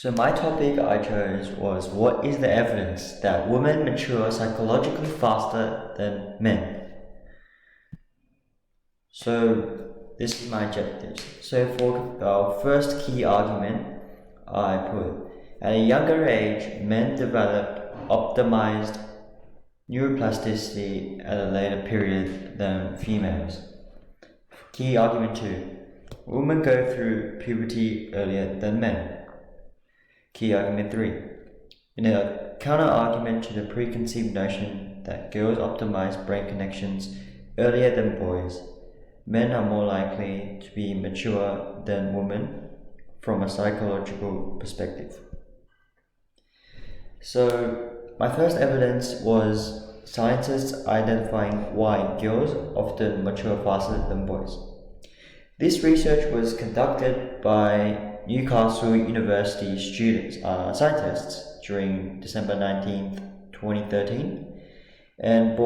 So my topic I chose was, what is the evidence that women mature psychologically faster than men? So this is my objectives. So for our first key argument, I put, at a younger age, men develop optimized neuroplasticity at a later period than females. Key argument 2, women go through puberty earlier than men. Key argument 3, in a counter-argument to the preconceived notion that girls optimize brain connections earlier than boys, men are more likely to be mature than women from a psychological perspective. So my first evidence was scientists identifying why girls often mature faster than boys. This research was conducted by Newcastle University scientists during December 19th, 2013, and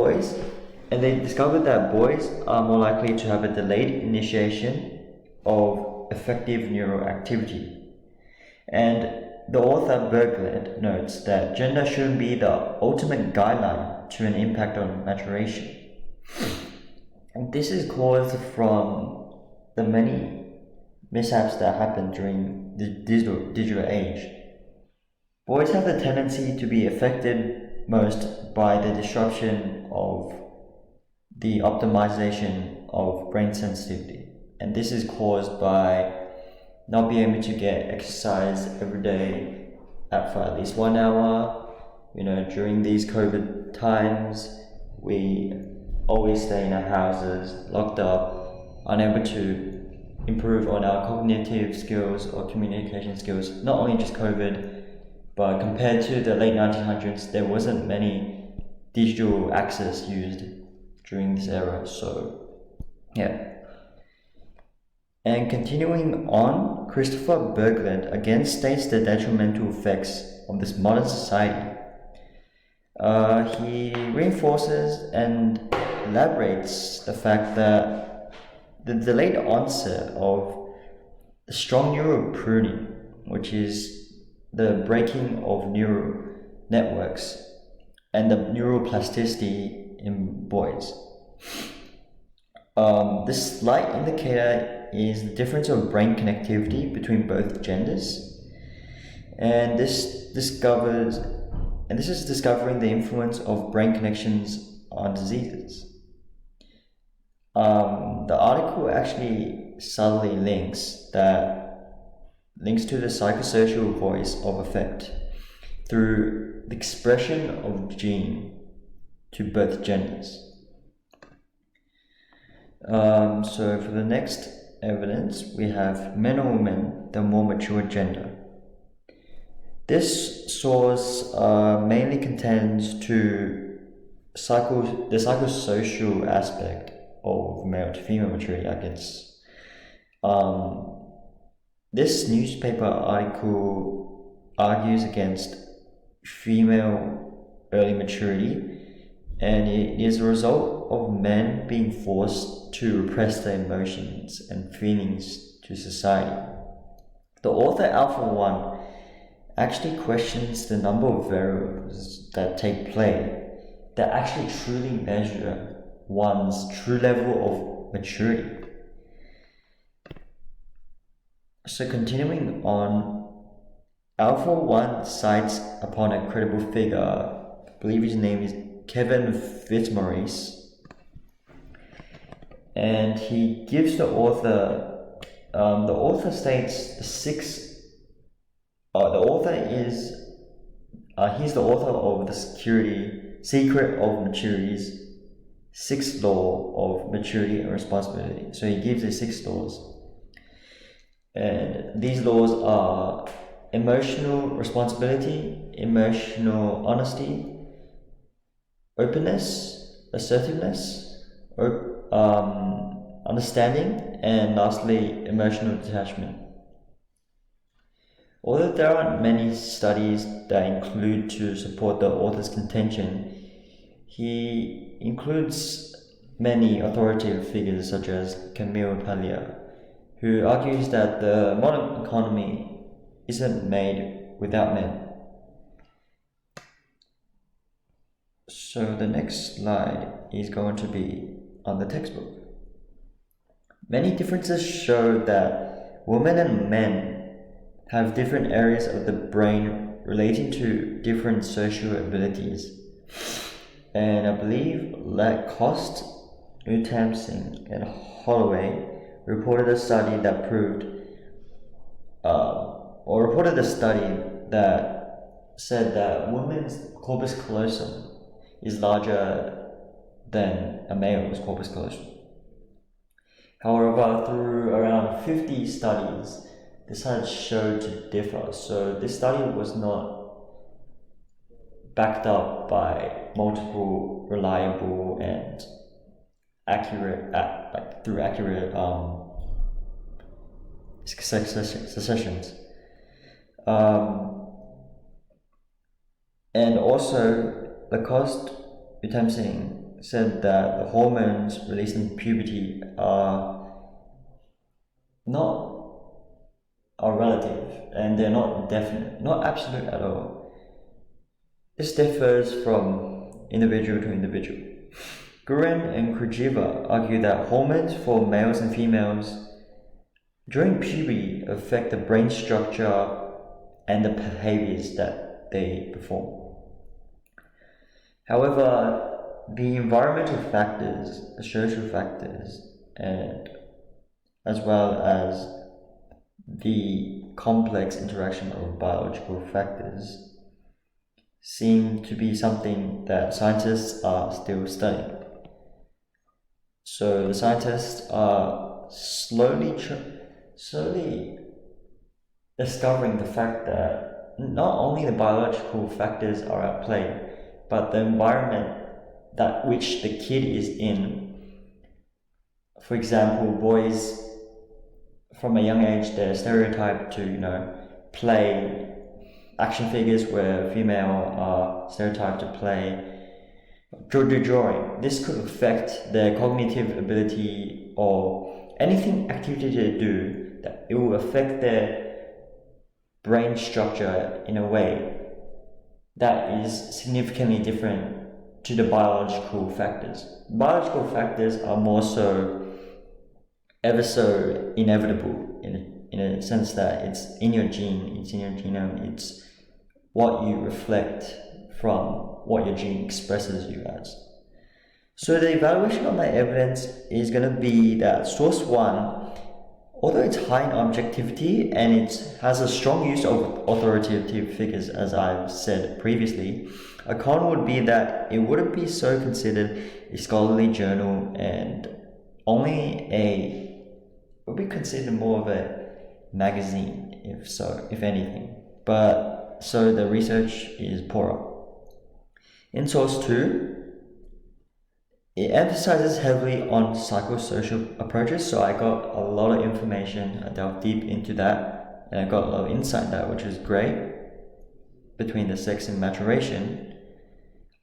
they discovered that boys are more likely to have a delayed initiation of effective neural activity. And the author Berglund notes that gender shouldn't be the ultimate guideline to an impact on maturation. And this is caused from the many mishaps that happen during the digital age. Boys have the tendency to be affected most by the disruption of the optimization of brain sensitivity, and this is caused by not being able to get exercise every day for at least 1 hour. During these COVID times, we always stay in our houses, locked up, unable to improve on our cognitive skills or communication skills. Not only just COVID, but compared to the late 1900s, there wasn't many digital access used during this era. So, yeah. And continuing on, Christopher Berglund again states the detrimental effects of this modern society. He reinforces and elaborates the fact that the delayed onset of strong neural pruning, which is the breaking of neural networks, and the neuroplasticity in boys. This slight indicator is the difference of brain connectivity between both genders, and this is discovering the influence of brain connections on diseases. The article actually subtly links to the psychosocial voice of effect through the expression of gene to both genders. So for the next evidence, we have men or women, the more mature gender. This source mainly contends to the psychosocial aspect of male to female maturity, I guess. This newspaper article argues against female early maturity, and it is a result of men being forced to repress their emotions and feelings to society. The author Alpha One actually questions the number of variables that take play that actually truly measure one's true level of maturity. So continuing on, Alpha One cites upon a credible figure, I believe his name is Kevin Fitzmaurice, and he gives the author states he's the author of the Secret of Maturity's 6th law of maturity and responsibility. So he gives the 6 laws, and these laws are emotional responsibility, emotional honesty, openness, assertiveness, understanding, and lastly, emotional detachment. Although there aren't many studies that include to support the author's contention, he includes many authoritative figures such as Camille Paglia, who argues that the modern economy isn't made without men. So the next slide is going to be on the textbook. Many differences show that women and men have different areas of the brain relating to different social abilities. And I believe Lacoste, Utamsing, and Holloway reported a study that said that women's corpus callosum is larger than a male's corpus callosum. However, through around 50 studies, this had shown to differ. So this study was not backed up by multiple reliable and accurate secessions. And also, Lacoste Utamsing said that the hormones released in puberty are relative and they're not definite, not absolute at all. This differs from individual to individual. Guren and Krujeva argue that hormones for males and females during puberty affect the brain structure and the behaviors that they perform. However, the environmental factors, the social factors, and as well as the complex interaction of biological factors seem to be something that scientists are still studying. So the scientists are slowly discovering the fact that not only the biological factors are at play, but the environment that which the kid is in. For example, boys from a young age, they're stereotyped to, play action figures, where female are stereotyped to play drawing. This could affect their cognitive ability or anything activity they do, that it will affect their brain structure in a way that is significantly different to the biological factors. Biological factors are more so ever so inevitable in a sense that it's in your gene, it's in your genome, it's what you reflect from what your gene expresses you as. So the evaluation of my evidence is going to be that source 1, although it's high in objectivity and it has a strong use of authoritative figures, as I've said previously, a con would be that it wouldn't be so considered a scholarly journal and would be considered more of a magazine, if anything. But so the research is poorer. In source 2, it emphasizes heavily on psychosocial approaches, so I got a lot of information, I delved deep into that, and I got a lot of insight in that, which is great, between the sex and maturation.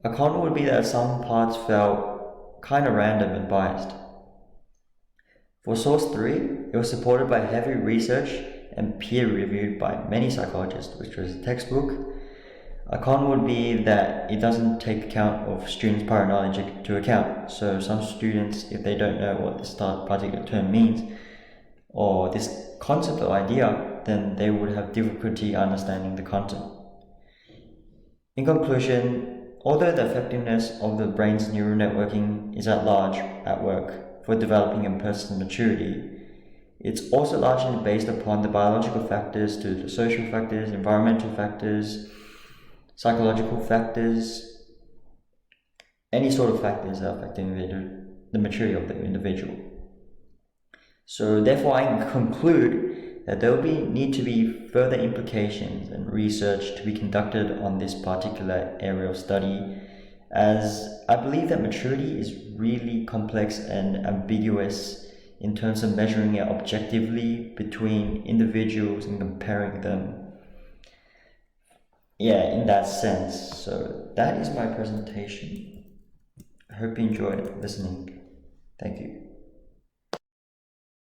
A con would be that some parts felt kind of random and biased. For source 3, it was supported by heavy research and peer-reviewed by many psychologists, which was a textbook. A con would be that it doesn't take account of students' prior knowledge to account. So some students, if they don't know what this particular term means, or this concept or idea, then they would have difficulty understanding the content. In conclusion, although the effectiveness of the brain's neural networking is at large at work for developing a person's maturity, it's also largely based upon the biological factors to the social factors, environmental factors, psychological factors, any sort of factors that are affecting the maturity of the individual. So therefore I can conclude that there will need to be further implications and research to be conducted on this particular area of study, as I believe that maturity is really complex and ambiguous in terms of measuring it objectively between individuals and comparing them. Yeah, in that sense. So that is my presentation. I hope you enjoyed listening. Thank you.